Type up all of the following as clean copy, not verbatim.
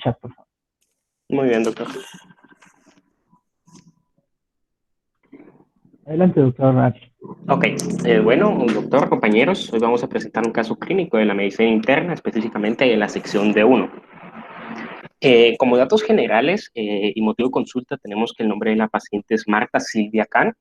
chat, por favor. Muy bien, doctor. Adelante, doctor. Ok, bueno, doctor, compañeros, hoy vamos a presentar un caso clínico de la medicina interna, específicamente en la sección D1. Como datos generales y motivo de consulta, tenemos que el nombre de la paciente es Marta Silvia Can.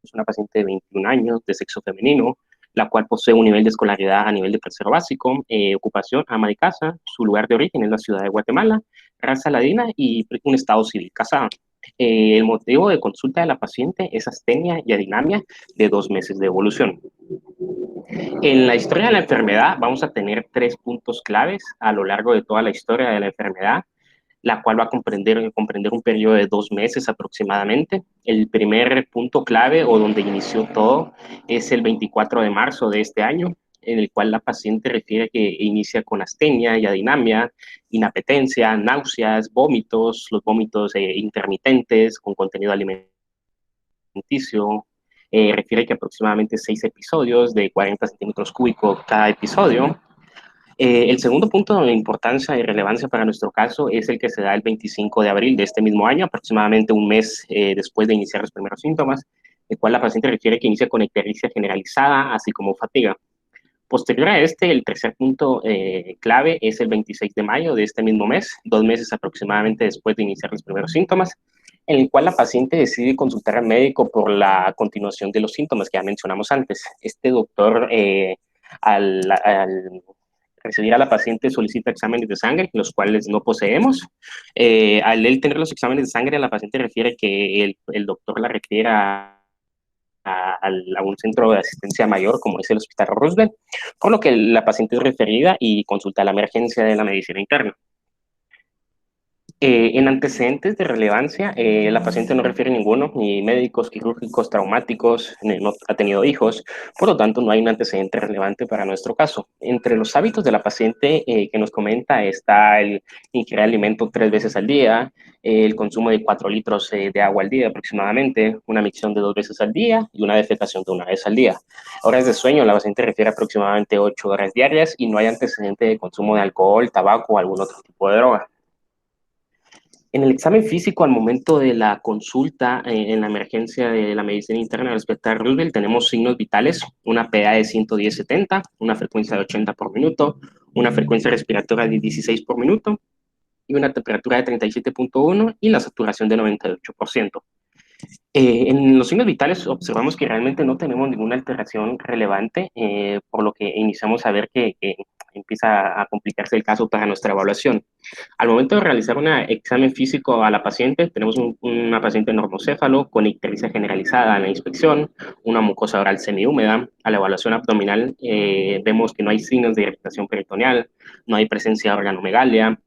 Es una paciente de 21 años, de sexo femenino, la cual posee un nivel de escolaridad a nivel de tercero básico, ocupación, ama de casa, su lugar de origen es la ciudad de Guatemala, raza ladina y un estado civil casado. El motivo de consulta de la paciente es astenia y adinamia de 2 meses de evolución. En la historia de la enfermedad vamos a tener 3 puntos claves a lo largo de toda la historia de la enfermedad, la cual va a comprender un periodo de 2 meses aproximadamente. El primer punto clave o donde inició todo es el 24 de marzo de este año, en el cual la paciente refiere que inicia con astenia y adinamia, inapetencia, náuseas, vómitos, los vómitos intermitentes con contenido alimenticio. Refiere que aproximadamente 6 episodios de 40 centímetros cúbicos cada episodio. El segundo punto de importancia y relevancia para nuestro caso es el que se da el 25 de abril de este mismo año, aproximadamente un mes después de iniciar los primeros síntomas, el cual la paciente refiere que inicia con ictericia generalizada, así como fatiga. Posterior a este, el tercer punto clave es el 26 de mayo de este mismo mes, 2 meses aproximadamente después de iniciar los primeros síntomas, en el cual la paciente decide consultar al médico por la continuación de los síntomas que ya mencionamos antes. Este doctor, al recibir a la paciente, solicita exámenes de sangre, los cuales no poseemos. Al él tener los exámenes de sangre, la paciente refiere que el doctor la requiera a un centro de asistencia mayor, como es el Hospital Roosevelt, por lo que la paciente es referida y consulta a la emergencia de la medicina interna. En antecedentes de relevancia, la paciente no refiere ninguno, ni médicos, quirúrgicos, traumáticos, no ha tenido hijos, por lo tanto no hay un antecedente relevante para nuestro caso. Entre los hábitos de la paciente que nos comenta está el ingerir alimento 3 veces al día, el consumo de 4 litros de agua al día aproximadamente, una micción de 2 veces al día y una defecación de 1 vez al día. Horas de sueño, la paciente refiere aproximadamente 8 horas diarias y no hay antecedente de consumo de alcohol, tabaco o algún otro tipo de droga. En el examen físico, al momento de la consulta en la emergencia de la medicina interna del Hospital Roosevelt, tenemos signos vitales, una PA de 110/70, una frecuencia de 80 por minuto, una frecuencia respiratoria de 16 por minuto y una temperatura de 37.1 y la saturación de 98%. En los signos vitales observamos que realmente no tenemos ninguna alteración relevante, por lo que iniciamos a ver que empieza a complicarse el caso para nuestra evaluación. Al momento de realizar un examen físico a la paciente, tenemos una paciente normocéfalo con ictericia generalizada en la inspección, una mucosa oral semihúmeda. A la evaluación abdominal vemos que no hay signos de irritación peritoneal, no hay presencia de organomegalia,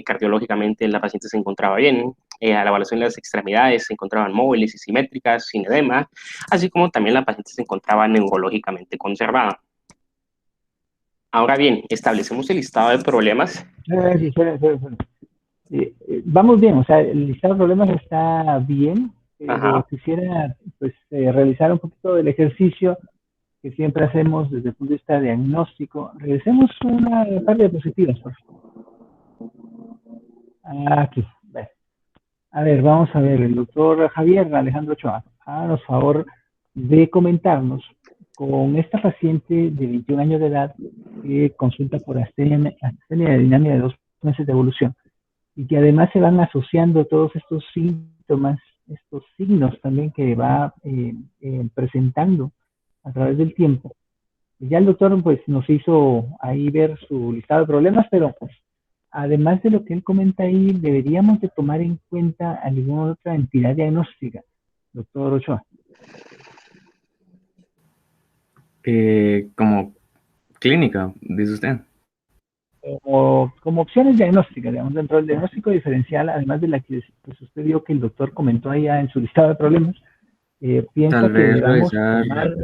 cardiológicamente la paciente se encontraba bien. A la evaluación de las extremidades se encontraban móviles y simétricas, sin edema, así como también la paciente se encontraba neurológicamente conservada. Ahora bien, establecemos el listado de problemas. Vamos bien, o sea, el listado de problemas está bien, pero quisiera pues, realizar un poquito del ejercicio que siempre hacemos desde el punto de vista diagnóstico. Regresemos una par de diapositivas, por favor. Aquí. A ver, vamos a ver, el doctor Javier Alejandro Ochoa, háganos favor de comentarnos con esta paciente de 21 años de edad que consulta por astenia de adinamia de 2 meses de evolución y que además se van asociando todos estos síntomas, estos signos también que va presentando a través del tiempo. Ya el doctor pues nos hizo ahí ver su listado de problemas, pero pues además de lo que él comenta ahí, deberíamos de tomar en cuenta alguna otra entidad diagnóstica, doctor Ochoa. Como clínica, dice usted. Como opciones diagnósticas, digamos, dentro del diagnóstico diferencial, además de la que pues, usted vio que el doctor comentó allá en su listado de problemas, piensa Tal que vez debamos tomar...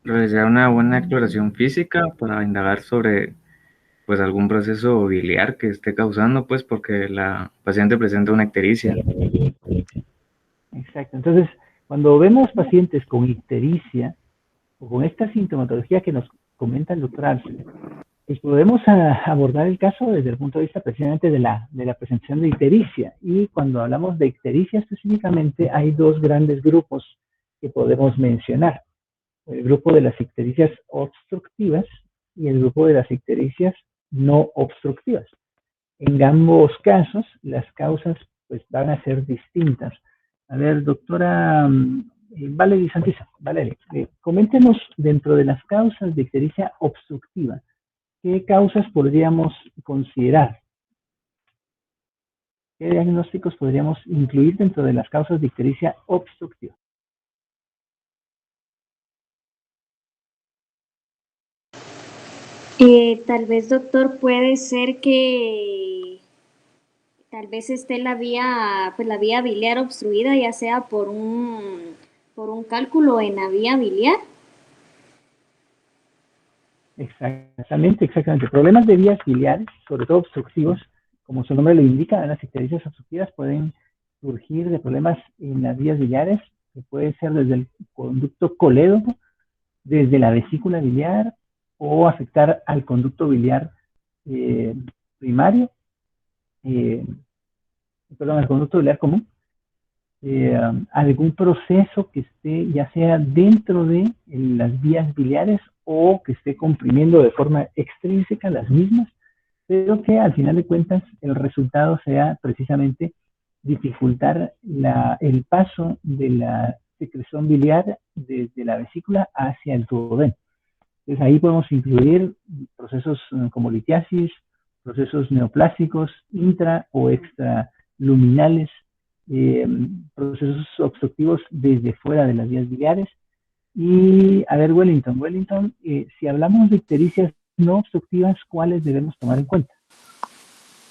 realizar una buena exploración física para indagar sobre pues algún proceso biliar que esté causando, pues porque la paciente presenta una ictericia. Exacto. Entonces, cuando vemos pacientes con ictericia o con esta sintomatología que nos comenta el doctor Arce, Pues podemos abordar el caso desde el punto de vista precisamente de la presentación de ictericia. Y cuando hablamos de ictericia específicamente, hay dos grandes grupos que podemos mencionar. El grupo de las ictericias obstructivas y el grupo de las ictericias no obstructivas. En ambos casos, las causas pues, van a ser distintas. A ver, doctora Valerie Santiza, Valerie, coméntenos dentro de las causas de ictericia obstructiva, ¿qué causas podríamos considerar? ¿Qué diagnósticos podríamos incluir dentro de las causas de ictericia obstructiva? Tal vez, doctor, puede ser que tal vez esté la vía biliar obstruida, ya sea por un cálculo en la vía biliar. Exactamente. Problemas de vías biliares, sobre todo obstructivos, como su nombre lo indica, las ictericias obstructivas pueden surgir de problemas en las vías biliares, que puede ser desde el conducto colédoco, desde la vesícula biliar, o afectar al conducto biliar primario, al conducto biliar común, algún proceso que esté ya sea dentro de las vías biliares o que esté comprimiendo de forma extrínseca las mismas, pero que al final de cuentas el resultado sea precisamente dificultar el paso de la secreción biliar desde la vesícula hacia el duodeno. Entonces ahí podemos incluir procesos como litiasis, procesos neoplásicos, intra o extraluminales, procesos obstructivos desde fuera de las vías biliares. Y a ver, Wellington, si hablamos de ictericias no obstructivas, ¿cuáles debemos tomar en cuenta?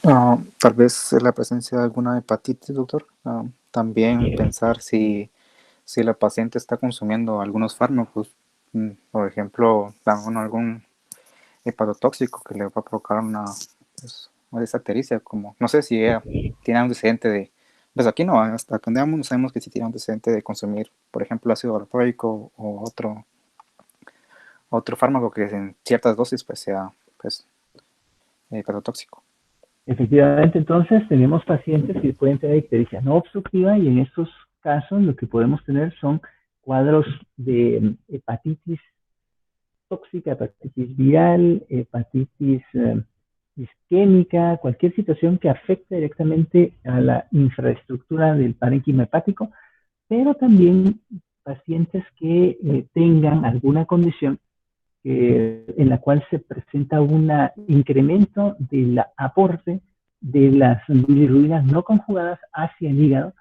Tal vez la presencia de alguna hepatitis, doctor. También pensar si la paciente está consumiendo algunos fármacos, por ejemplo, algún hepatotóxico que le va a provocar una ictericia, como no sé si ella tiene antecedente de, pues aquí no, hasta que andamos no sabemos que si tiene antecedente de consumir, por ejemplo, ácido valproico o otro fármaco que en ciertas dosis pues sea pues hepatotóxico. Efectivamente, entonces tenemos pacientes que pueden tener ictericia no obstructiva y en estos casos lo que podemos tener son cuadros de hepatitis tóxica, hepatitis viral, hepatitis isquémica, cualquier situación que afecte directamente a la infraestructura del parénquima hepático, pero también pacientes que tengan alguna condición en la cual se presenta un incremento del aporte de las bilirrubinas no conjugadas hacia el hígado,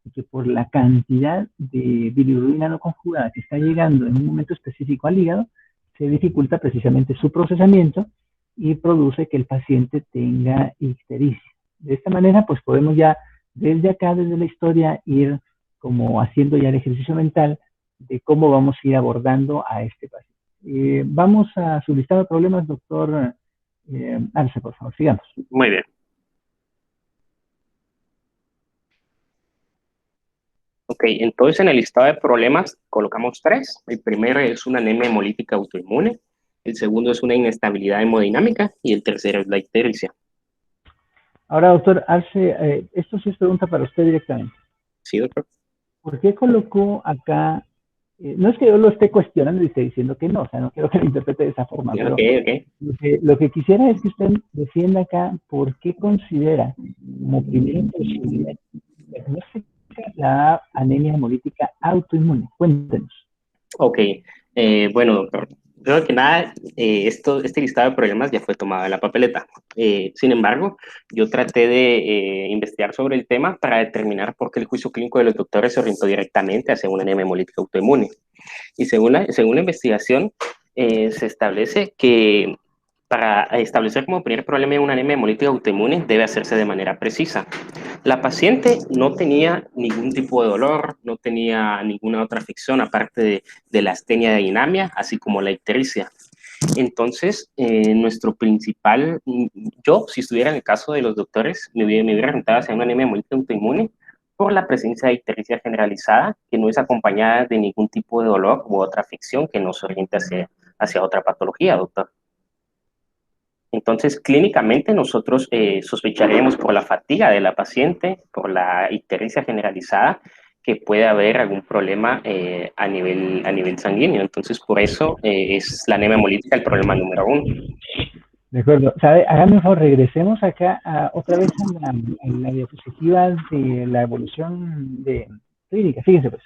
y que por la cantidad de bilirrubina no conjugada que está llegando en un momento específico al hígado, se dificulta precisamente su procesamiento y produce que el paciente tenga ictericia. De esta manera, pues podemos ya desde acá, desde la historia, ir como haciendo ya el ejercicio mental de cómo vamos a ir abordando a este paciente. Vamos a su listado de problemas, doctor Arce, por favor, sigamos. Muy bien. Ok, entonces en el listado de problemas colocamos 3. El primero es una anemia hemolítica autoinmune, el segundo es una inestabilidad hemodinámica y el tercero es la ictericia. Ahora, doctor Arce, esto sí es pregunta para usted directamente. Sí, doctor. ¿Por qué colocó acá? No es que yo lo esté cuestionando y esté diciendo que no, o sea, no quiero que lo interprete de esa forma, pero Okay. lo que quisiera es que usted defienda acá por qué considera como primera posibilidad diagnóstica la anemia hemolítica autoinmune. Cuéntenos. Ok, bueno, doctor. Primero que nada, este listado de problemas ya fue tomado de la papeleta. Sin embargo, yo traté de investigar sobre el tema para determinar por qué el juicio clínico de los doctores se orientó directamente hacia una anemia hemolítica autoinmune. Y según la investigación, se establece que para establecer como primer problema de una anemia hemolítica autoinmune debe hacerse de manera precisa. La paciente no tenía ningún tipo de dolor, no tenía ninguna otra afección aparte de la astenia de dinamia, así como la ictericia. Entonces, nuestro principal, yo, si estuviera en el caso de los doctores, me hubiera orientado hacia una anemia hemolítica autoinmune por la presencia de ictericia generalizada, que no es acompañada de ningún tipo de dolor u otra afección que nos oriente hacia otra patología, doctor. Entonces, clínicamente nosotros sospecharemos por la fatiga de la paciente, por la ictericia generalizada, que puede haber algún problema a nivel sanguíneo. Entonces, por eso es la anemia hemolítica el problema número 1. De acuerdo. ¿Sabe? Hágame un favor, regresemos acá otra vez a la diapositiva de la evolución clínica. Fíjense pues,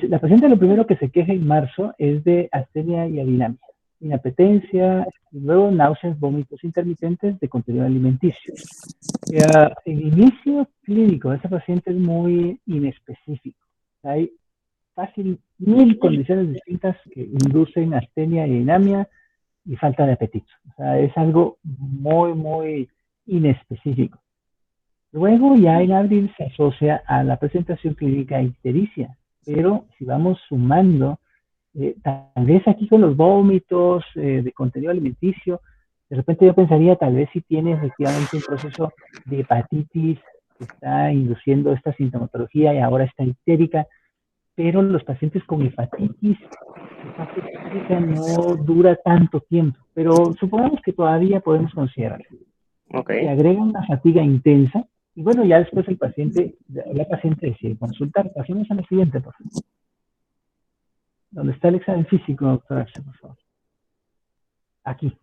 la paciente lo primero que se queja en marzo es de astenia y adinamia, inapetencia, y luego náuseas, vómitos intermitentes de contenido alimenticio. El inicio clínico de esa paciente es muy inespecífico. Hay fácil 1000 condiciones distintas que inducen astenia y adinamia y falta de apetito. O sea, es algo muy, muy inespecífico. Luego ya en abril se asocia a la presentación clínica ictericia, pero si vamos sumando, tal vez aquí con los vómitos de contenido alimenticio, de repente yo pensaría tal vez si tiene efectivamente un proceso de hepatitis que está induciendo esta sintomatología y ahora está ictérica, pero los pacientes con hepatitis, esa ictérica no dura tanto tiempo, pero supongamos que todavía podemos considerarlo. Okay. Se agrega una fatiga intensa y bueno, ya después la paciente decide consultar. Pasemos a la siguiente, por favor. ¿Dónde está el examen físico, doctora? Por favor. Aquí.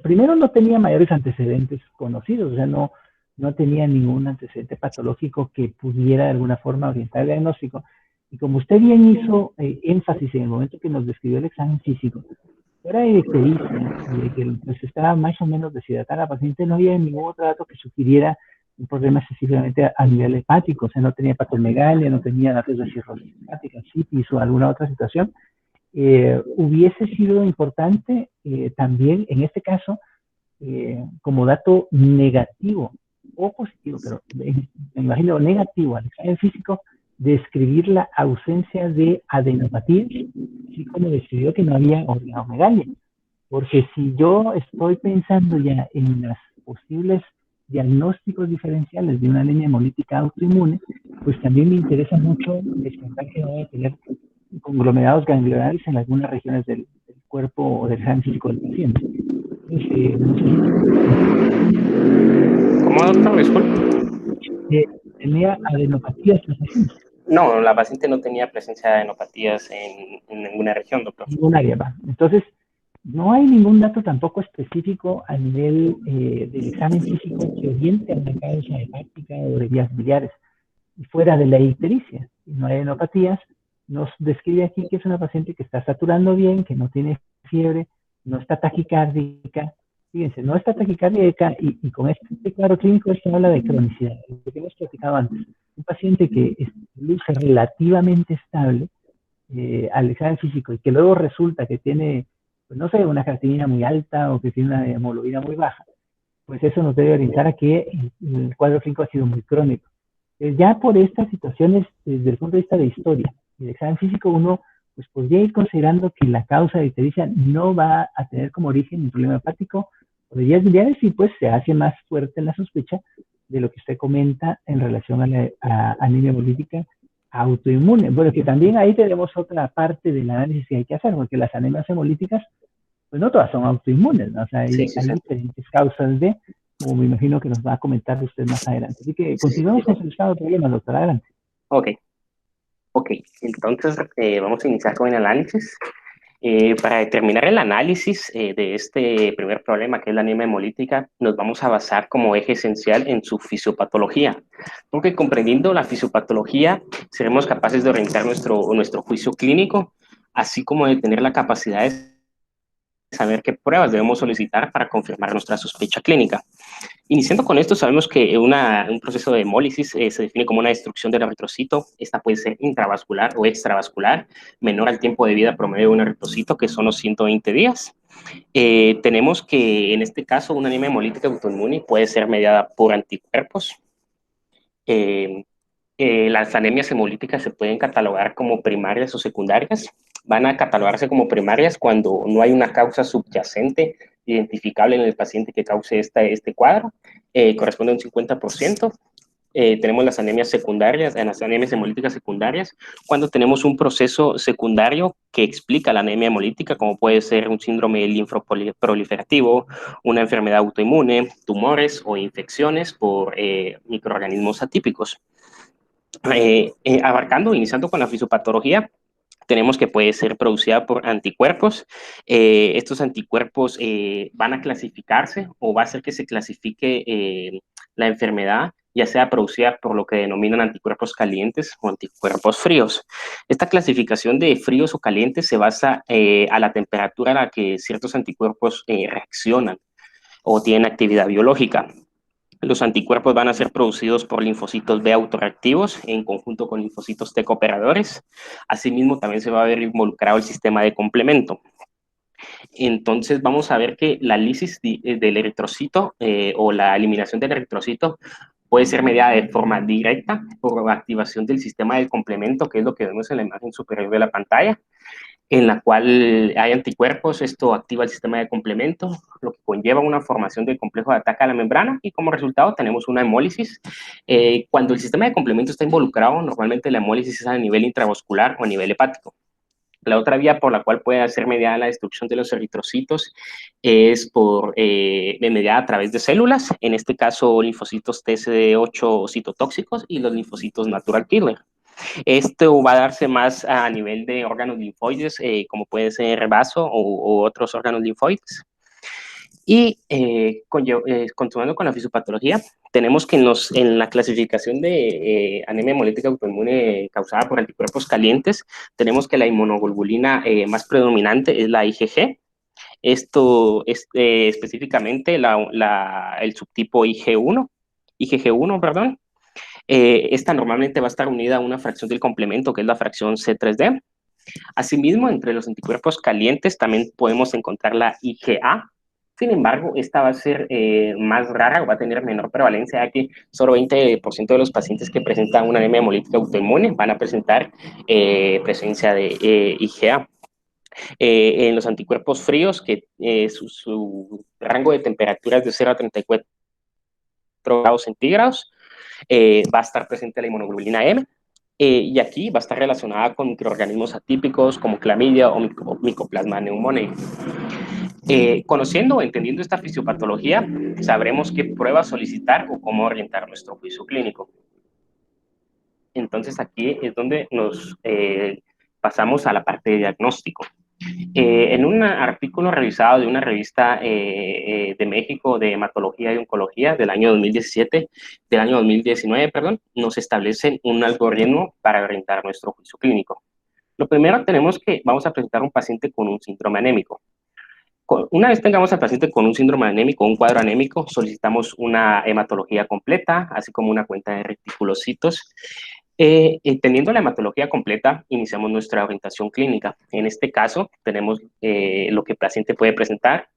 Primero no tenía mayores antecedentes conocidos, o sea, no tenía ningún antecedente patológico que pudiera de alguna forma orientar el diagnóstico. Y como usted bien hizo énfasis en el momento que nos describió el examen físico, fuera de ictericia, de que pues, estaba más o menos deshidratada la paciente, no había ningún otro dato que sugiriera un problema específicamente a nivel hepático, o sea, no tenía hepatomegalia, no tenía datos de cirrosis hepática, citis o alguna otra situación. Hubiese sido importante también, en este caso, como dato negativo o positivo, pero me imagino negativo al examen físico, describir la ausencia de adenopatía, así como describió que no había organomegalia. Porque si yo estoy pensando ya en las posibles diagnósticos diferenciales de una anemia hemolítica autoinmune, pues también me interesa mucho descartar que no voy a tener conglomerados ganglionales en algunas regiones del cuerpo o del examen físico del paciente. Entonces, no sé si... ¿Cómo, doctor? Disculpe. ¿Tenía adenopatías la paciente? No, la paciente no tenía presencia de adenopatías en ninguna región, doctor. Ningún área, va. Entonces, no hay ningún dato tampoco específico a nivel del examen físico que oriente a una causa hepática o de vías biliares. Y fuera de la ictericia, no hay adenopatías, nos describe aquí que es una paciente que está saturando bien, que no tiene fiebre, no está taquicárdica. Fíjense, no está taquicárdica y con este cuadro clínico esto habla de cronicidad, lo que hemos platicado antes. Un paciente que luce relativamente estable al examen físico y que luego resulta que tiene, pues no sé, una creatinina muy alta o que tiene una hemoglobina muy baja, pues eso nos debe orientar a que el cuadro clínico ha sido muy crónico. Ya por estas situaciones, desde el punto de vista de historia y de examen físico, uno pues podría ir considerando que la causa de ictericia no va a tener como origen un problema hepático o de vías biliares y pues se hace más fuerte la sospecha de lo que usted comenta en relación a la anemia hemolítica autoinmune. Bueno, que también ahí tenemos otra parte del análisis que hay que hacer, porque las anemias hemolíticas, pues no todas son autoinmunes, ¿no? O sea, hay diferentes causas de, como me imagino que nos va a comentar usted más adelante. Así que continuamos con el estado de problemas, doctor, adelante. Ok, entonces vamos a iniciar con el análisis. Para determinar el análisis de este primer problema, que es la anemia hemolítica, nos vamos a basar como eje esencial en su fisiopatología, porque comprendiendo la fisiopatología seremos capaces de orientar nuestro juicio clínico, así como de tener la capacidad de saber qué pruebas debemos solicitar para confirmar nuestra sospecha clínica. Iniciando con esto, sabemos que un proceso de hemólisis se define como una destrucción del eritrocito. Esta puede ser intravascular o extravascular, menor al tiempo de vida promedio de un eritrocito, que son los 120 días. Tenemos que, en este caso, una anemia hemolítica autoinmune puede ser mediada por anticuerpos. Las anemias hemolíticas se pueden catalogar como primarias o secundarias. Van a catalogarse como primarias cuando no hay una causa subyacente identificable en el paciente que cause este cuadro. Corresponde a un 50%. tenemos las anemias secundarias, las anemias hemolíticas secundarias, cuando tenemos un proceso secundario que explica la anemia hemolítica, como puede ser un síndrome linfoproliferativo, una enfermedad autoinmune, tumores o infecciones por microorganismos atípicos. Iniciando con la fisiopatología, tenemos que puede ser producida por anticuerpos. Estos anticuerpos van a clasificarse o va a hacer que se clasifique la enfermedad, ya sea producida por lo que denominan anticuerpos calientes o anticuerpos fríos. Esta clasificación de fríos o calientes se basa a la temperatura a la que ciertos anticuerpos reaccionan o tienen actividad biológica. Los anticuerpos van a ser producidos por linfocitos B autorreactivos en conjunto con linfocitos T cooperadores. Asimismo, también se va a ver involucrado el sistema de complemento. Entonces, vamos a ver que la lisis del eritrocito o la eliminación del eritrocito puede ser mediada de forma directa por activación del sistema de complemento, que es lo que vemos en la imagen superior de la pantalla, en la cual hay anticuerpos. Esto activa el sistema de complemento, lo que conlleva una formación del complejo de ataque a la membrana y como resultado tenemos una hemólisis. Cuando el sistema de complemento está involucrado, normalmente la hemólisis es a nivel intravascular o a nivel hepático. La otra vía por la cual puede ser mediada la destrucción de los eritrocitos es mediada a través de células, en este caso linfocitos TCD8 citotóxicos y los linfocitos natural killer. Esto va a darse más a nivel de órganos linfoides, como puede ser vaso o otros órganos linfoides. Y continuando con la fisiopatología, tenemos que en la clasificación de anemia hemolítica autoinmune causada por anticuerpos calientes, tenemos que la inmunoglobulina más predominante es la IgG. Esto es específicamente el subtipo IgG1, perdón. Esta normalmente va a estar unida a una fracción del complemento, que es la fracción C3d. Asimismo, entre los anticuerpos calientes también podemos encontrar la IgA. Sin embargo, esta va a ser más rara o va a tener menor prevalencia, ya que solo 20% de los pacientes que presentan una anemia hemolítica autoinmune van a presentar presencia de IgA. En los anticuerpos fríos, que su rango de temperatura es de 0 a 34 grados centígrados, va a estar presente la inmunoglobulina M, y aquí va a estar relacionada con microorganismos atípicos como clamidia o Mycoplasma pneumoniae. Conociendo o entendiendo esta fisiopatología, sabremos qué pruebas solicitar o cómo orientar nuestro juicio clínico. Entonces aquí es donde nos pasamos a la parte de diagnóstico. En un artículo revisado de una revista de México de hematología y oncología del año 2019, nos establecen un algoritmo para orientar nuestro juicio clínico. Lo primero vamos a presentar un paciente con un síndrome anémico. Una vez tengamos al paciente con un síndrome anémico, un cuadro anémico, solicitamos una hematología completa, así como una cuenta de reticulocitos. Teniendo la hematología completa, iniciamos nuestra orientación clínica. En este caso, tenemos lo que el paciente puede presentar.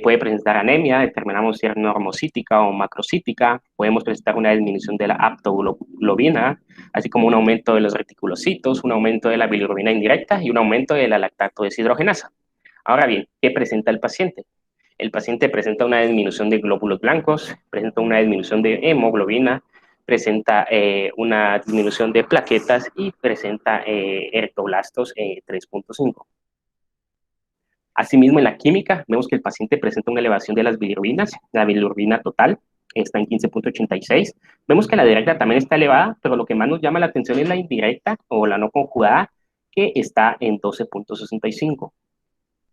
Puede presentar anemia, determinamos si es normocítica o macrocítica. Podemos presentar una disminución de la aptoglobina, así como un aumento de los reticulocitos, un aumento de la bilirrubina indirecta y un aumento de la lactato deshidrogenasa. Ahora bien, ¿qué presenta el paciente? El paciente presenta una disminución de glóbulos blancos, presenta una disminución de hemoglobina, presenta una disminución de plaquetas y presenta eritoblastos 3.5. Asimismo, en la química, vemos que el paciente presenta una elevación de las bilirrubinas. La bilirrubina total está en 15.86. Vemos que la directa también está elevada, pero lo que más nos llama la atención es la indirecta o la no conjugada, que está en 12.65.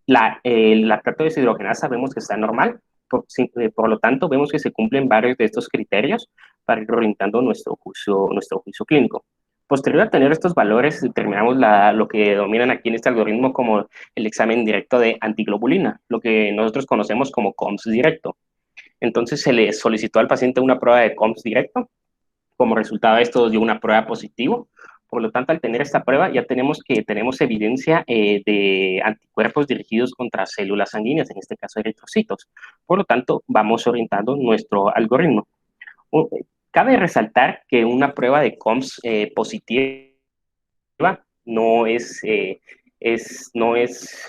La lactato deshidrogenasa vemos que está normal, por lo tanto vemos que se cumplen varios de estos criterios para ir orientando nuestro juicio clínico. Posterior a tener estos valores, determinamos lo que dominan aquí en este algoritmo como el examen directo de antiglobulina, lo que nosotros conocemos como COMS directo. Entonces se le solicitó al paciente una prueba de COMS directo. Como resultado de esto dio una prueba positivo. Por lo tanto, al tener esta prueba, ya tenemos evidencia de anticuerpos dirigidos contra células sanguíneas, en este caso eritrocitos. Por lo tanto, vamos orientando nuestro algoritmo. Cabe resaltar que una prueba de COMS positiva no es no es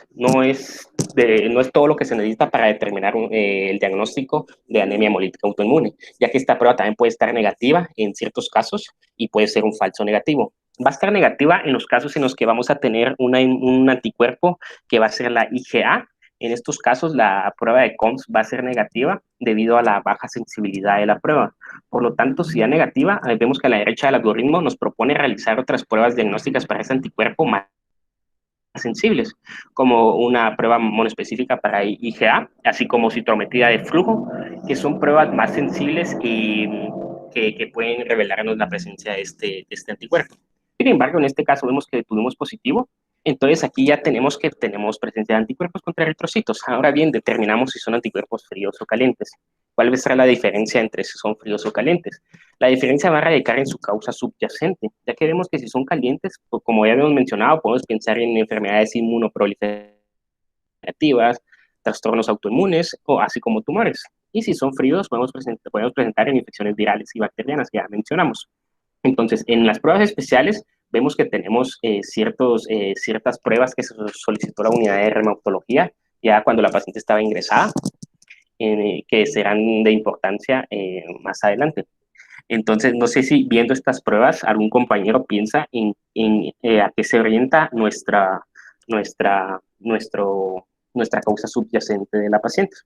todo lo que se necesita para determinar el diagnóstico de anemia hemolítica autoinmune, ya que esta prueba también puede estar negativa en ciertos casos y puede ser un falso negativo. Va a estar negativa en los casos en los que vamos a tener un anticuerpo que va a ser la IgA. En estos casos, la prueba de COMS va a ser negativa debido a la baja sensibilidad de la prueba. Por lo tanto, si es negativa, vemos que a la derecha del algoritmo nos propone realizar otras pruebas diagnósticas para ese anticuerpo más sensibles, como una prueba monoespecífica para IgA, así como citometría de flujo, que son pruebas más sensibles y que pueden revelarnos la presencia de este anticuerpo. Sin embargo, en este caso vemos que tuvimos positivo, entonces aquí ya tenemos presencia de anticuerpos contra eritrocitos. Ahora bien, determinamos si son anticuerpos fríos o calientes. ¿Cuál será la diferencia entre si son fríos o calientes? La diferencia va a radicar en su causa subyacente, ya que vemos que si son calientes, pues como ya habíamos mencionado, podemos pensar en enfermedades inmunoproliferativas, trastornos autoinmunes, o así como tumores. Y si son fríos, podemos presentar en infecciones virales y bacterianas, que ya mencionamos. Entonces, en las pruebas especiales, vemos que tenemos ciertas pruebas que se solicitó la unidad de reumatología ya cuando la paciente estaba ingresada, que serán de importancia más adelante. Entonces, no sé si viendo estas pruebas, algún compañero piensa a qué se orienta nuestra causa subyacente de la paciente.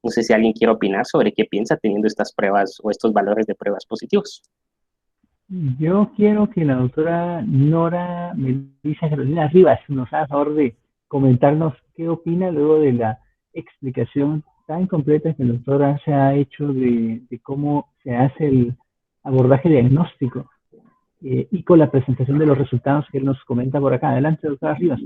No sé si alguien quiere opinar sobre qué piensa teniendo estas pruebas o estos valores de pruebas positivos. Yo quiero que la doctora Nora Melissa Carolina Rivas nos haga favor de comentarnos qué opina luego de la explicación tan completa que la doctora se ha hecho de cómo se hace el abordaje diagnóstico y con la presentación de los resultados que él nos comenta por acá. Adelante, doctora Rivas.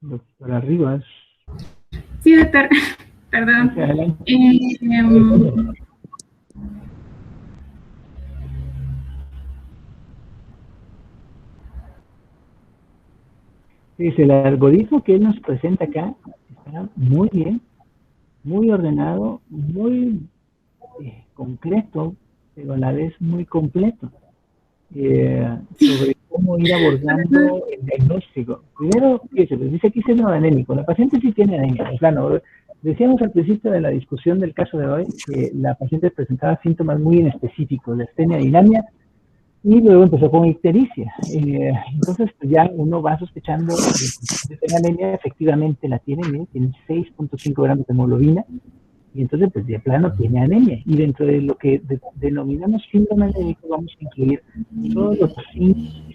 Doctora Rivas. Sí, doctor. Perdón. Dice, el algoritmo que él nos presenta acá está muy bien, muy ordenado, muy concreto, pero a la vez muy completo, sobre cómo ir abordando el diagnóstico. Primero, dice aquí siendo anémico, la paciente sí tiene anemia. Claro, decíamos al principio de la discusión del caso de hoy que la paciente presentaba síntomas muy inespecíficos de astenia dinamia, y luego empezó con ictericia. Entonces, pues ya uno va sospechando que tiene anemia, efectivamente la tiene 6.5 gramos de hemoglobina, y entonces, pues de plano tiene anemia. Y dentro de lo que denominamos síndrome anémico, vamos a incluir todos los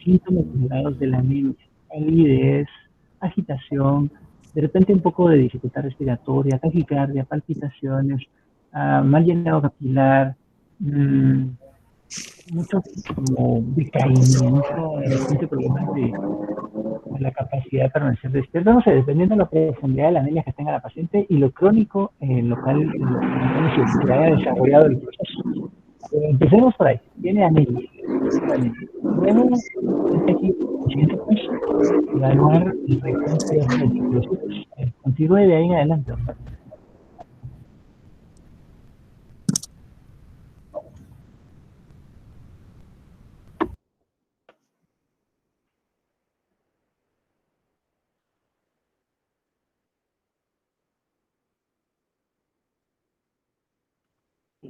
síntomas derivados de la anemia: palidez, agitación, de repente un poco de dificultad respiratoria, taquicardia, palpitaciones, mal llenado capilar, mucho como decaimiento, de repente problemas de la capacidad de permanecer despierto, no sé, dependiendo de la profundidad de la anemia que tenga la paciente y lo crónico local que haya desarrollado el proceso. Empecemos por ahí. Tiene anemia. Luego, aquí, evaluar el frecuencia de reticulocitos. Continúe de ahí en adelante.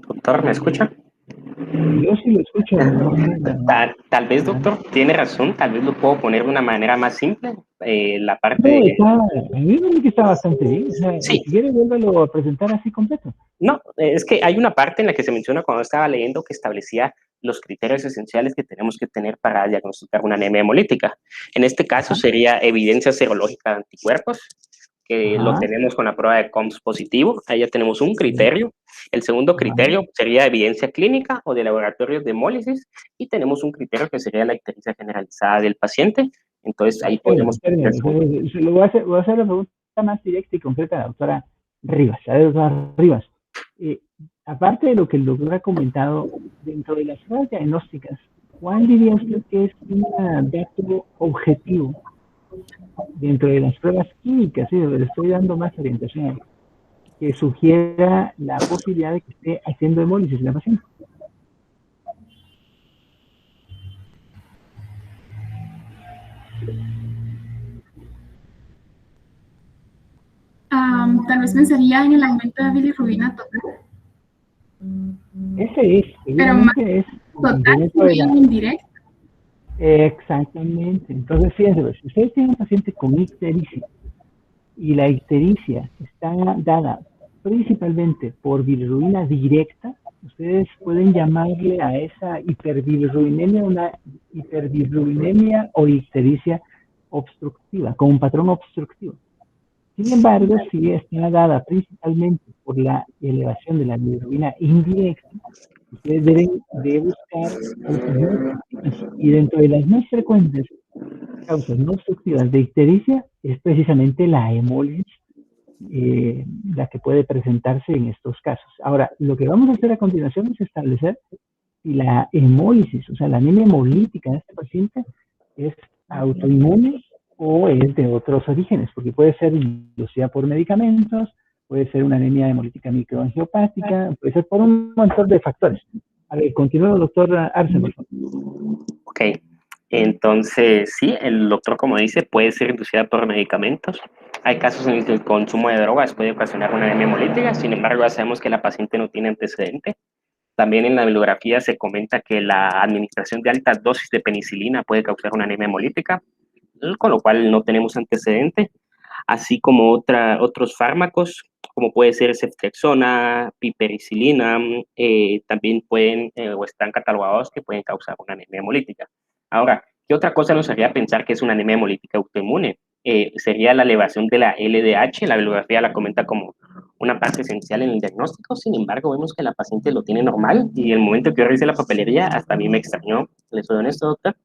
Doctor, ¿me escucha? Yo sí lo escucho. Tal vez, doctor, tiene razón, tal vez lo puedo poner de una manera más simple. La parte a mí me parece que está bastante bien. O sea, sí. Si quieres, vuélvalo a presentar así completo. No, es que hay una parte en la que se menciona cuando estaba leyendo que establecía los criterios esenciales que tenemos que tener para diagnosticar una anemia hemolítica. En este caso sería evidencia serológica de anticuerpos, que lo tenemos con la prueba de COMS positivo. Ahí ya tenemos un criterio. El segundo criterio sería evidencia clínica o de laboratorios de hemólisis, y tenemos un criterio que sería la ictericia generalizada del paciente. Entonces ahí podemos... Voy a hacer la pregunta más directa y concreta a la doctora Rivas. A ver, doctora Rivas, aparte de lo que el doctor ha comentado, dentro de las pruebas diagnósticas, ¿cuál diría usted que es un dato objetivo dentro de las pruebas químicas, sí, le estoy dando más orientación, que sugiera la posibilidad de que esté haciendo hemólisis la paciente. Tal vez pensaría en el aumento de bilirrubina total, Ese es, pero más seguramente es total dentro de bien la... indirecto. Exactamente. Entonces, fíjense, pues, si ustedes tienen un paciente con ictericia y la ictericia está dada principalmente por bilirrubina directa, ustedes pueden llamarle a esa hiperbilirrubinemia una hiperbilirrubinemia o ictericia obstructiva, con un patrón obstructivo. Sin embargo, si está dada principalmente por la elevación de la bilirrubina indirecta, ustedes deben de buscar causas no obstructivas. Y dentro de las más frecuentes causas no obstructivas de ictericia es precisamente la hemólisis, la que puede presentarse en estos casos. Ahora, lo que vamos a hacer a continuación es establecer si la hemólisis, o sea, la anemia hemolítica de este paciente es autoinmune o es de otros orígenes, porque puede ser inducida por medicamentos, puede ser una anemia hemolítica microangiopática, puede ser por un montón de factores. A ver, continúa, doctor Arce, por favor. Ok, entonces sí, el doctor, como dice, puede ser inducida por medicamentos. Hay casos en los que el consumo de drogas puede ocasionar una anemia hemolítica, sin embargo, ya sabemos que la paciente no tiene antecedente. También en la bibliografía se comenta que la administración de altas dosis de penicilina puede causar una anemia hemolítica, con lo cual no tenemos antecedente, así como otros fármacos, como puede ser ceftriaxona, pipericilina, también pueden o están catalogados que pueden causar una anemia hemolítica. Ahora, ¿qué otra cosa nos haría pensar que es una anemia hemolítica autoinmune? Sería la elevación de la LDH, la bibliografía la comenta como una parte esencial en el diagnóstico, sin embargo, vemos que la paciente lo tiene normal y el momento que yo revisé la papelería, hasta a mí me extrañó, le soy honesto, doctor.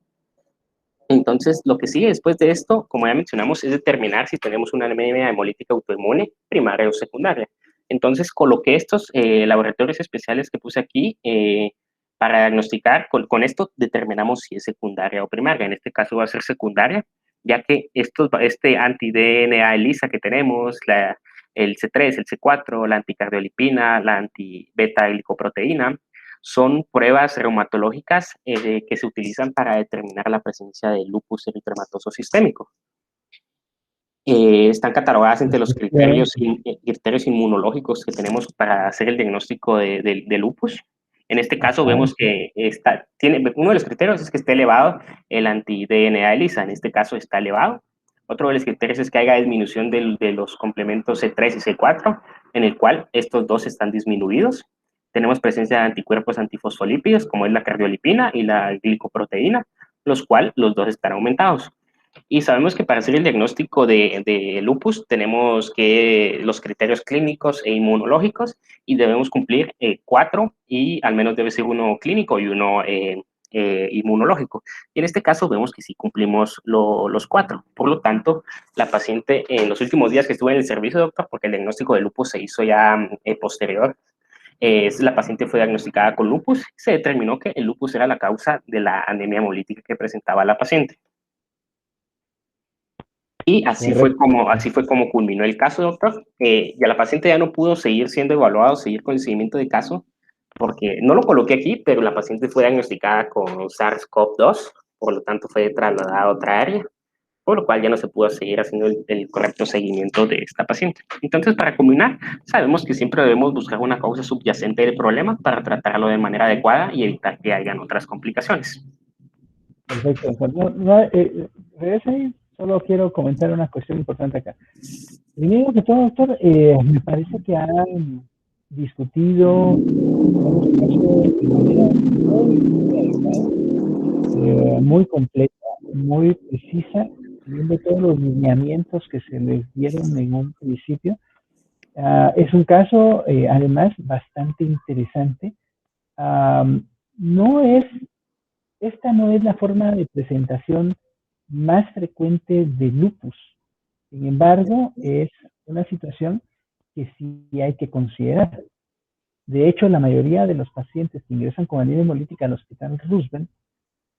Entonces, lo que sigue después de esto, como ya mencionamos, es determinar si tenemos una anemia hemolítica autoinmune primaria o secundaria. Entonces, coloqué estos laboratorios especiales que puse aquí para diagnosticar. Con esto determinamos si es secundaria o primaria. En este caso va a ser secundaria, ya que este anti-DNA ELISA que tenemos, el C3, el C4, la anticardiolipina, la anti-beta-glicoproteína, son pruebas reumatológicas que se utilizan para determinar la presencia de lupus eritematoso sistémico. Están catalogadas entre los criterios inmunológicos que tenemos para hacer el diagnóstico de lupus. En este caso vemos que uno de los criterios es que esté elevado el anti-DNA ELISA, en este caso está elevado. Otro de los criterios es que haya disminución de los complementos C3 y C4, en el cual estos dos están disminuidos. Tenemos presencia de anticuerpos antifosfolípidos, como es la cardiolipina y la glicoproteína, los cuales los dos están aumentados. Y sabemos que para hacer el diagnóstico de lupus tenemos que los criterios clínicos e inmunológicos y debemos cumplir 4 y al menos debe ser uno clínico y uno inmunológico. Y en este caso vemos que sí cumplimos los 4. Por lo tanto, la paciente en los últimos días que estuve en el servicio, doctor, porque el diagnóstico de lupus se hizo ya posterior, la paciente fue diagnosticada con lupus, se determinó que el lupus era la causa de la anemia hemolítica que presentaba la paciente. Y así fue como culminó el caso, doctor. Ya la paciente ya no pudo seguir siendo evaluado, seguir con el seguimiento de caso, porque no lo coloqué aquí, pero la paciente fue diagnosticada con SARS-CoV-2, por lo tanto fue trasladada a otra área, por lo cual ya no se pudo seguir haciendo el correcto seguimiento de esta paciente. Entonces, para culminar, sabemos que siempre debemos buscar una causa subyacente del problema para tratarlo de manera adecuada y evitar que hayan otras complicaciones. Perfecto. Regresa ahí. Solo quiero comentar una cuestión importante acá. Primero que todo, doctor, me parece que han discutido de manera muy completa, muy precisa, viendo todos los lineamientos que se les dieron en un principio. Es un caso, además, bastante interesante. Esta no es la forma de presentación más frecuente de lupus. Sin embargo, es una situación que sí hay que considerar. De hecho, la mayoría de los pacientes que ingresan con anemia hemolítica al hospital Roosevelt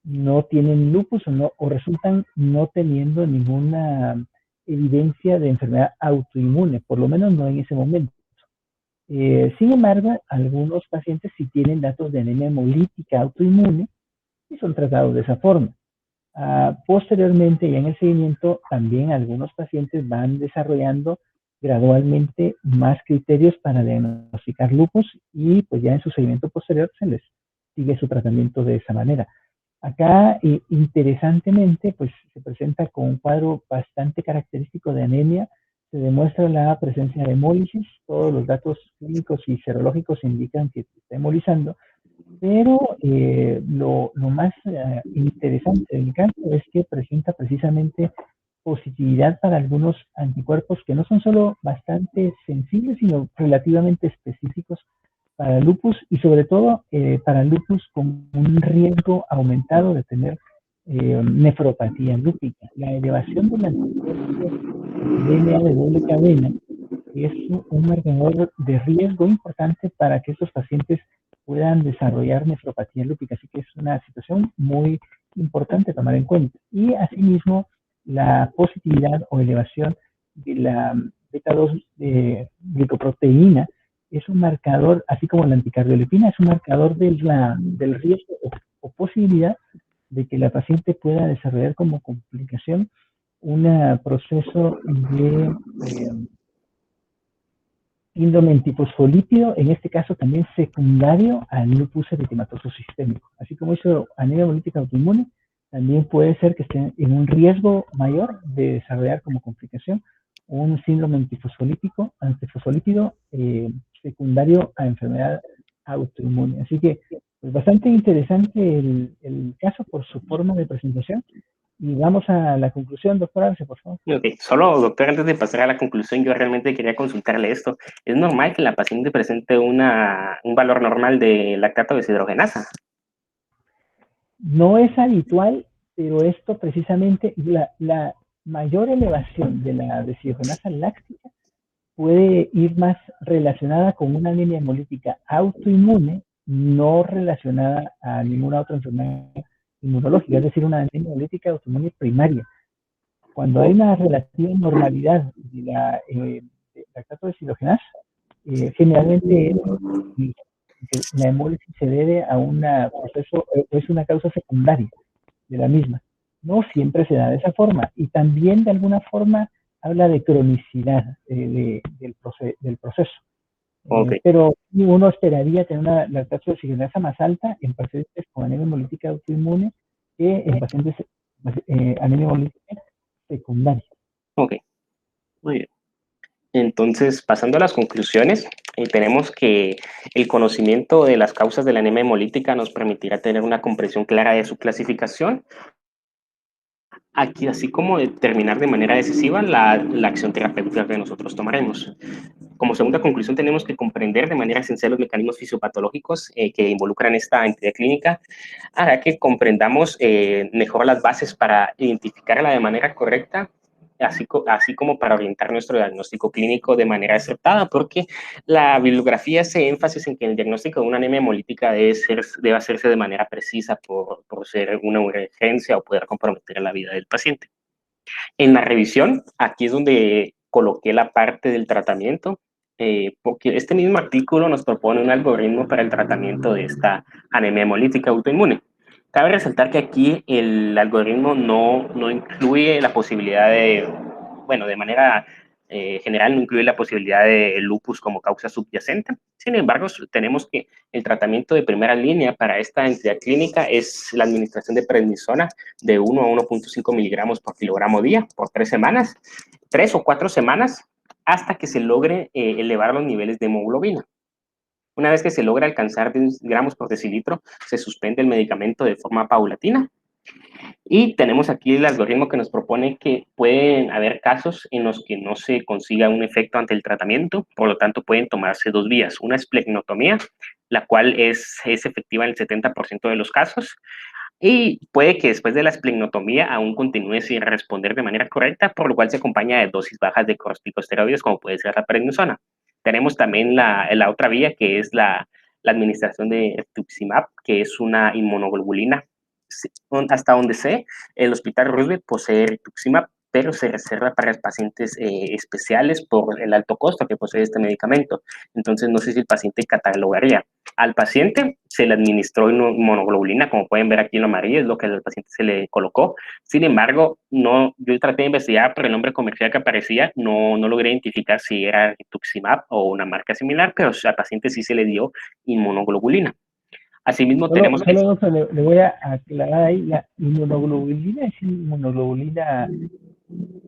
no tienen lupus o resultan no teniendo ninguna evidencia de enfermedad autoinmune, por lo menos no en ese momento. Sin embargo, algunos pacientes sí tienen datos de anemia hemolítica autoinmune y son tratados de esa forma. Posteriormente, ya en el seguimiento, también algunos pacientes van desarrollando gradualmente más criterios para diagnosticar lupus y pues ya en su seguimiento posterior se les sigue su tratamiento de esa manera. Acá, interesantemente, pues se presenta con un cuadro bastante característico de anemia. Se demuestra la presencia de hemólisis. Todos los datos clínicos y serológicos indican que se está hemolizando. Pero lo más interesante del caso es que presenta precisamente positividad para algunos anticuerpos que no son solo bastante sensibles, sino relativamente específicos para lupus y sobre todo para lupus con un riesgo aumentado de tener nefropatía lúpica. La elevación del anticuerpo DNA de doble cadena es un marcador de riesgo importante para que estos pacientes puedan desarrollar nefropatía lúpica. Así que es una situación muy importante tomar en cuenta. Y asimismo, la positividad o elevación de la beta-2 glicoproteína es un marcador, así como la anticardiolipina, es un marcador del riesgo o posibilidad de que la paciente pueda desarrollar como complicación un proceso de síndrome antifosfolípido, en este caso también secundario al lupus eritematoso sistémico. Así como hizo anemia hemolítica autoinmune, también puede ser que esté en un riesgo mayor de desarrollar como complicación un síndrome antifosfolípido secundario a enfermedad autoinmune. Así que pues, bastante interesante el caso por su forma de presentación. Y vamos a la conclusión, doctor Arce, por favor. Okay. Solo, doctor, antes de pasar a la conclusión, yo realmente quería consultarle esto. ¿Es normal que la paciente presente un valor normal de lactato deshidrogenasa? No es habitual, pero esto precisamente, la mayor elevación de la deshidrogenasa láctica puede ir más relacionada con una anemia hemolítica autoinmune, no relacionada a ninguna otra enfermedad inmunológica, es decir, una anemia hemolítica autoinmune primaria. Cuando hay una relativa normalidad de la lactato deshidrogenasa, generalmente la hemólisis se debe a un proceso, es una causa secundaria de la misma. No siempre se da de esa forma y también de alguna forma habla de cronicidad del proceso. Okay. Pero uno esperaría tener una lactato deshidrogenasa más alta en pacientes con anemia hemolítica autoinmune que en pacientes anemia hemolítica secundaria. Ok, muy bien. Entonces, pasando a las conclusiones, tenemos que el conocimiento de las causas de la anemia hemolítica nos permitirá tener una comprensión clara de su clasificación, aquí, así como determinar de manera decisiva la acción terapéutica que nosotros tomaremos. Como segunda conclusión, tenemos que comprender de manera esencial los mecanismos fisiopatológicos que involucran esta entidad clínica, hará que comprendamos mejor las bases para identificarla de manera correcta, así como para orientar nuestro diagnóstico clínico de manera acertada, porque la bibliografía hace énfasis en que el diagnóstico de una anemia hemolítica debe hacerse de manera precisa por ser una urgencia o poder comprometer la vida del paciente. En la revisión, aquí es donde coloqué la parte del tratamiento, porque este mismo artículo nos propone un algoritmo para el tratamiento de esta anemia hemolítica autoinmune. Cabe resaltar que aquí el algoritmo no incluye la posibilidad de manera general no incluye la posibilidad de lupus como causa subyacente. Sin embargo, tenemos que el tratamiento de primera línea para esta entidad clínica es la administración de prednisona de 1 a 1.5 miligramos por kilogramo día por 3 semanas, 3 o 4 semanas, hasta que se logre elevar los niveles de hemoglobina. Una vez que se logra alcanzar 10 gramos por decilitro, se suspende el medicamento de forma paulatina. Y tenemos aquí el algoritmo que nos propone que pueden haber casos en los que no se consiga un efecto ante el tratamiento, por lo tanto pueden tomarse 2 vías. Una esplenotomía, la cual es efectiva en el 70% de los casos, y puede que después de la esplenotomía aún continúe sin responder de manera correcta, por lo cual se acompaña de dosis bajas de corticosteroides, como puede ser la prednisona. Tenemos también la otra vía, que es la administración de rituximab, que es una inmunoglobulina hasta donde sé, el Hospital Roosevelt posee rituximab, pero se reserva para pacientes especiales por el alto costo que posee este medicamento. Entonces, no sé si el paciente catalogaría. Al paciente se le administró inmunoglobulina, como pueden ver aquí en lo amarillo, es lo que al paciente se le colocó. Sin embargo, no, yo traté de investigar, pero el nombre comercial que aparecía no logré identificar si era rituximab o una marca similar, pero al paciente sí se le dio inmunoglobulina. Asimismo, tenemos... Solo le voy a aclarar ahí, la inmunoglobulina es inmunoglobulina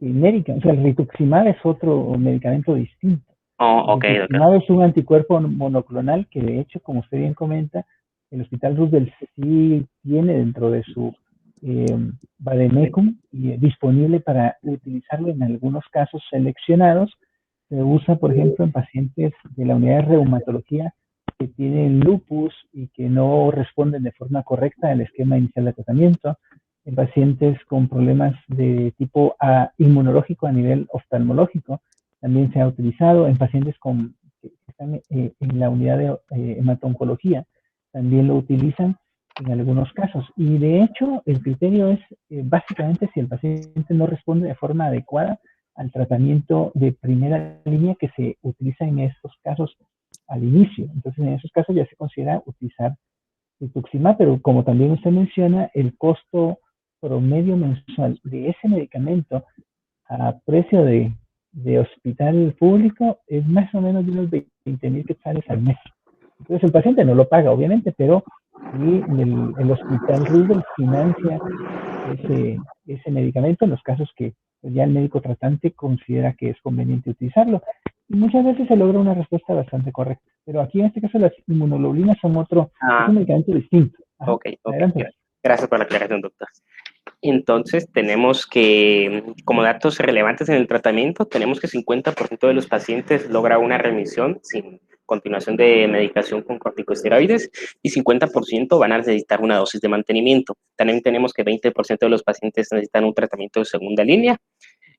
genérica, o sea, el rituximab es otro medicamento distinto. Oh, ok, el rituximab es un anticuerpo monoclonal que, de hecho, como usted bien comenta, el Hospital Roosevelt sí tiene dentro de su vademecum disponible para utilizarlo en algunos casos seleccionados. Se usa, por ejemplo, en pacientes de la unidad de reumatología que tienen lupus y que no responden de forma correcta al esquema inicial de tratamiento, en pacientes con problemas de tipo inmunológico a nivel oftalmológico, también se ha utilizado en pacientes que están en la unidad de hemato-oncología, también lo utilizan en algunos casos. Y de hecho, el criterio es básicamente si el paciente no responde de forma adecuada al tratamiento de primera línea que se utiliza en estos casos al inicio. Entonces, en esos casos ya se considera utilizar rituximab, pero como también usted menciona, el costo promedio mensual de ese medicamento a precio de hospital público es más o menos de unos 20,000 quetzales al mes. Entonces el paciente no lo paga, obviamente, pero sí el Hospital Roosevelt financia ese medicamento en los casos que pues, ya el médico tratante considera que es conveniente utilizarlo. Y muchas veces se logra una respuesta bastante correcta. Pero aquí en este caso las inmunoglobulinas son es un medicamento distinto. Ajá. Ok. Gracias por la aclaración, doctor. Entonces, tenemos que, como datos relevantes en el tratamiento, tenemos que 50% de los pacientes logra una remisión sin continuación de medicación con corticosteroides y 50% van a necesitar una dosis de mantenimiento. También tenemos que 20% de los pacientes necesitan un tratamiento de segunda línea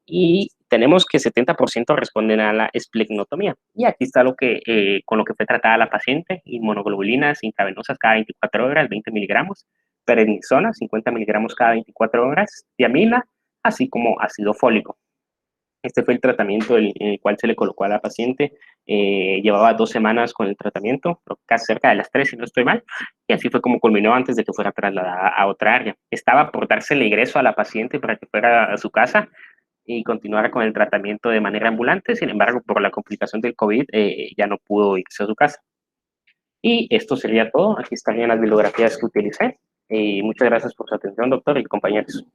y tenemos que 70% responden a la esplenectomía. Y aquí está con lo que fue tratada la paciente: inmunoglobulinas intravenosas cada 24 horas, 20 miligramos, prednisona, 50 miligramos cada 24 horas, tiamina, así como ácido fólico. Este fue el tratamiento en el cual se le colocó a la paciente. Llevaba 2 semanas con el tratamiento, casi cerca de las 3, si no estoy mal, y así fue como culminó antes de que fuera trasladada a otra área. Estaba por darse el ingreso a la paciente para que fuera a su casa y continuara con el tratamiento de manera ambulante. Sin embargo, por la complicación del COVID, ya no pudo irse a su casa. Y esto sería todo. Aquí estarían las bibliografías que utilicé. Y muchas gracias por su atención, doctor y compañeros.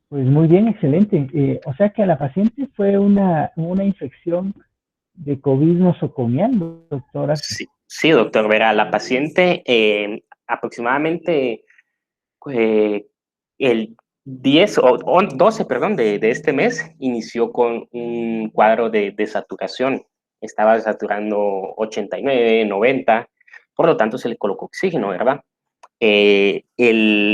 Pues muy bien, excelente. O sea que a la paciente fue una infección de COVID nosocomial, doctora. Sí, doctor. Verá, la paciente aproximadamente el 10 o 12, perdón, de este mes inició con un cuadro de saturación. Estaba saturando 89, 90, por lo tanto se le colocó oxígeno, ¿verdad? El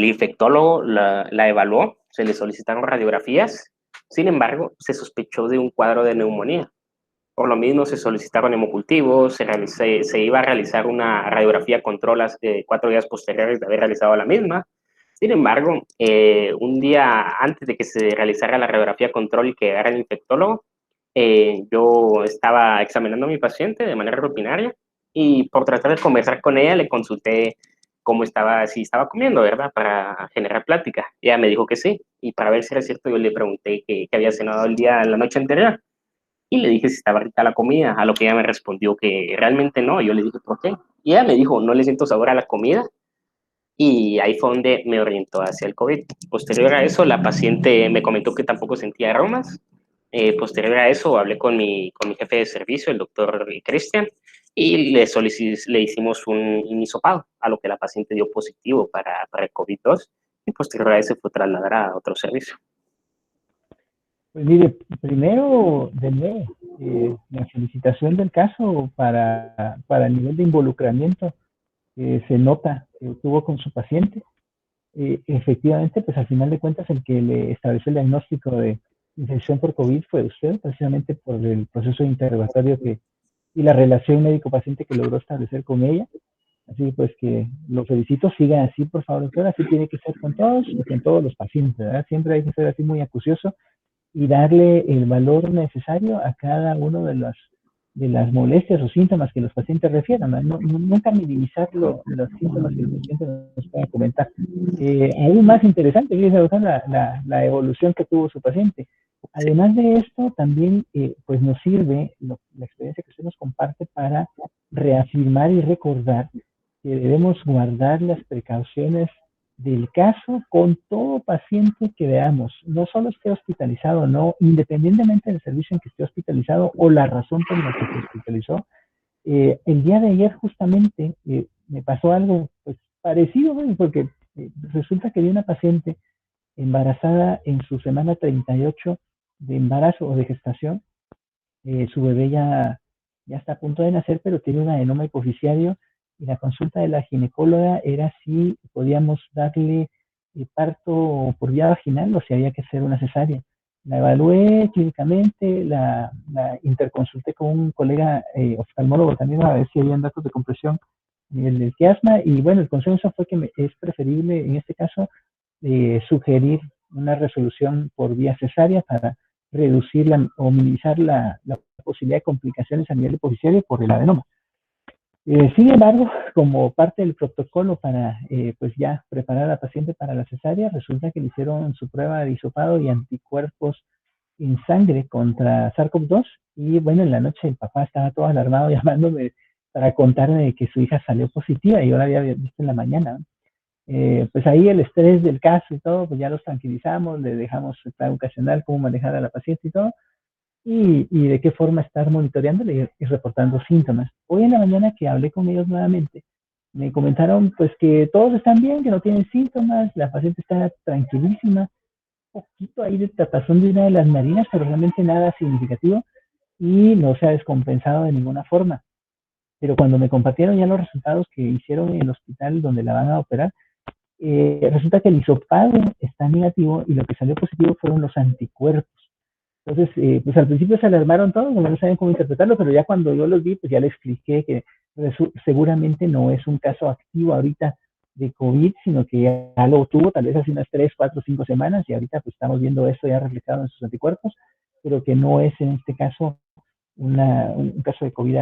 infectólogo la evaluó, se le solicitaron radiografías, sin embargo, se sospechó de un cuadro de neumonía. Por lo mismo, se solicitaron hemocultivos, se iba a realizar una radiografía control 4 días posteriores de haber realizado la misma. Sin embargo, un día antes de que se realizara la radiografía control y que llegara el infectólogo, yo estaba examinando a mi paciente de manera rutinaria y por tratar de conversar con ella le consulté cómo estaba, si estaba comiendo, ¿verdad? Para generar plática. Ella me dijo que sí, y para ver si era cierto, yo le pregunté que había cenado la noche anterior y le dije si estaba rica la comida, a lo que ella me respondió que realmente no. Yo le dije, ¿por qué? Y ella me dijo, no le siento sabor a la comida, y ahí fue donde me orientó hacia el COVID. Posterior a eso, la paciente me comentó que tampoco sentía aromas. Posterior a eso, hablé con mi jefe de servicio, el doctor Cristian, y le hicimos un hisopado, a lo que la paciente dio positivo para el COVID-2, y posterior a eso fue trasladada a otro servicio. Pues mire, primero, la felicitación del caso para el nivel de involucramiento que se nota que tuvo con su paciente. Efectivamente, pues al final de cuentas el que le estableció el diagnóstico de infección por COVID fue usted, precisamente por el proceso interrogatorio y la relación médico-paciente que logró establecer con ella. Así pues que lo felicito, siga así, por favor, doctora, así tiene que ser con todos y con todos los pacientes, ¿verdad? Siempre hay que ser así muy acucioso y darle el valor necesario a cada uno de las molestias o síntomas que los pacientes refieran, ¿no? Nunca minimizar los síntomas que los pacientes nos puedan comentar. Aún más interesante, fíjese, doctora, la evolución que tuvo su paciente. Además de esto, también pues nos sirve la experiencia que usted nos comparte para reafirmar y recordar que debemos guardar las precauciones del caso con todo paciente que veamos, no solo esté hospitalizado, no, independientemente del servicio en que esté hospitalizado o la razón por la que se hospitalizó. El día de ayer justamente me pasó algo pues, parecido, ¿no? Porque resulta que vi una paciente embarazada en su semana 38 de embarazo o de gestación. Su bebé ya está a punto de nacer, pero tiene un adenoma hipoficiario y la consulta de la ginecóloga era si podíamos darle parto por vía vaginal o si había que hacer una cesárea. La evalué clínicamente, la interconsulté con un colega oftalmólogo también a ver si habían datos de compresión del quiasma y bueno, el consenso fue que es preferible en este caso sugerir una resolución por vía cesárea para reducir o minimizar la posibilidad de complicaciones a nivel hipoficiario por el adenoma. Sin embargo, como parte del protocolo para pues ya preparar a la paciente para la cesárea, resulta que le hicieron su prueba de hisopado y anticuerpos en sangre contra SARS-CoV-2 y bueno, en la noche el papá estaba todo alarmado llamándome para contarme que su hija salió positiva y yo la había visto en la mañana. Pues ahí el estrés del caso y todo, pues ya los tranquilizamos, le dejamos el plan ocasional, cómo manejar a la paciente y todo, y de qué forma estar monitoreándole y reportando síntomas. Hoy en la mañana que hablé con ellos nuevamente, me comentaron pues que todos están bien, que no tienen síntomas, la paciente está tranquilísima, un poquito ahí de tapazón de una de las narinas, pero realmente nada significativo y no se ha descompensado de ninguna forma. Pero cuando me compartieron ya los resultados que hicieron en el hospital donde la van a operar, resulta que el hisopado está negativo y lo que salió positivo fueron los anticuerpos. Entonces, pues al principio se alarmaron todos, no saben cómo interpretarlo, pero ya cuando yo los vi, pues ya les expliqué que seguramente no es un caso activo ahorita de COVID, sino que ya lo tuvo tal vez hace unas 3, 4, 5 semanas y ahorita pues estamos viendo esto ya reflejado en sus anticuerpos, pero que no es en este caso un caso de COVID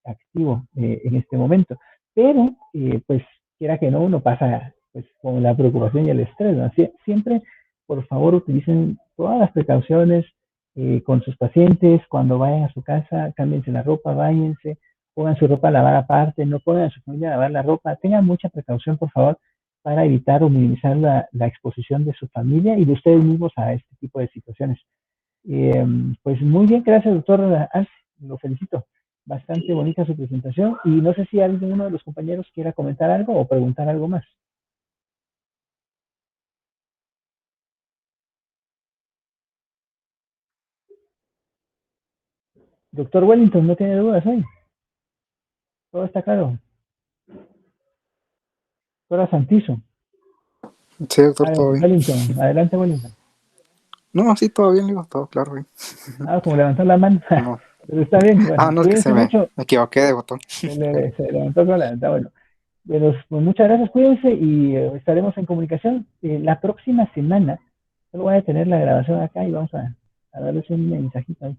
activo en este momento. Pero, pues, quiera que no, uno pasa pues, con la preocupación y el estrés, ¿no? Siempre, por favor, utilicen todas las precauciones con sus pacientes, cuando vayan a su casa, cámbiense la ropa, báñense, pongan su ropa a lavar aparte, no pongan a su familia a lavar la ropa, tengan mucha precaución, por favor, para evitar o minimizar la exposición de su familia y de ustedes mismos a este tipo de situaciones. Pues muy bien, gracias, doctor Arce, lo felicito. Bastante bonita su presentación y no sé si alguno de los compañeros quiera comentar algo o preguntar algo más. Doctor Wellington, ¿no tiene dudas hoy? Todo está claro. Doctora Santizo. Sí, doctor, todo bien. Wellington, adelante, Wellington. No, sí, todo bien, digo, todo claro, güey. Como levantó la mano. No. Pero está bien. Bueno, No, es que me equivoqué de botón. Se levantó con la está bueno. Bueno, pues muchas gracias, cuídense y estaremos en comunicación. La próxima semana, solo voy a tener la grabación acá y vamos a darles un mensajito ahí.